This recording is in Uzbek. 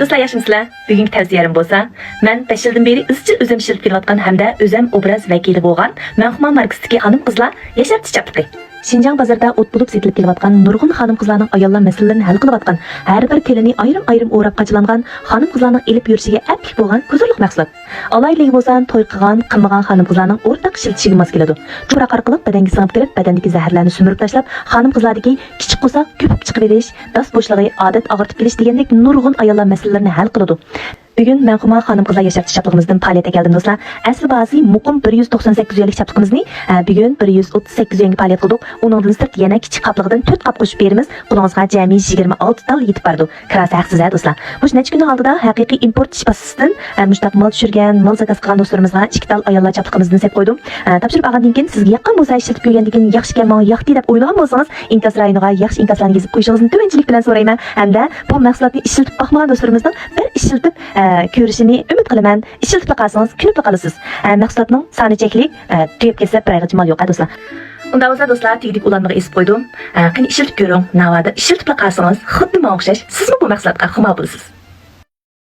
Do'stlar, yaxshimisizlar? Bugungi tavsiyaim bo'lsa, men 5 yildan beri izchil o'zim ishlatib kelayotgan hamda o'zim obraz vakili bo'lgan Manxuma markasidagi xonim-qizlar yashartish chaptiqi. Şinjan bozorida o't bo'lib setilib kelayotgan nurg'un xonim-qizlarning ayollar masalalarini hal qilayotgan, har bir telini ayrim-ayrim o'rab qachilangan xonim-qizlarning elib yurishiga aplik bo'lgan huzurli mahsulot. Alayligi bo'lsa, to'y qilgan, qilmagan xonim-qizlarning o'rtaq ishlatishiga mos keladi. Tuproq orqali badanga singib kirib, badandagi zaharlarni sumirib tashlab, xonim-qizlardagi kichik qo'saq ko'pib chiqib berish, das bo'shlig'i, odat og'irtib kelish degandek nurg'un ayollar masalalarini hal qiladi. Bugun Manxuma xonim-qizlar yashartish chaplig'imizdan faoliyatga keldim do'stlar. Asl bazi muqim 198 yillik chaplig'imizni bugun 138 yangi faoliyat qildik. Uningdan sirt yana kichik qaplig'idan 4 qap qo'shib beramiz. Qulingizga jami 26 tal yetib bordi. Kirasi haqsiz do'stlar. Bu necha kunning oldida haqiqiy import shipasidan mushtaq mol tushirgan, mol zakaz qilgan do'stlarimizga 2 tal ayollar chaplig'imizni deb qo'ydim. Topshirib olgandan keyin sizga yoqqan bo'lsa ishlatib ko'rgandan keyin yaxshi kelmang, yaxti deb o'ylagan bo'lsangiz, inkas rayoniga yaxshi inkaslarni yozib qo'yishingizni tuvanchilik bilan so'rayman. Hamda bu mahsulotni ishlatib boqmagan do'stlarimizdan bir ishlatib ko'rishini umid qilaman. Ishlatib qolsangiz, kunib qolasiz. Mahsulotning soni cheklik, tugab kelsa bir oygacha mol yo'q do'stlar. Unda bo'lsa do'stlar, tegdik ulanmaga esib qo'ydim. Qani ishlatib ko'ring. Navada ishlatib qolsangiz, xuddi menga o'xshash, sizmi bu mahsulotga xumo bo'lasiz.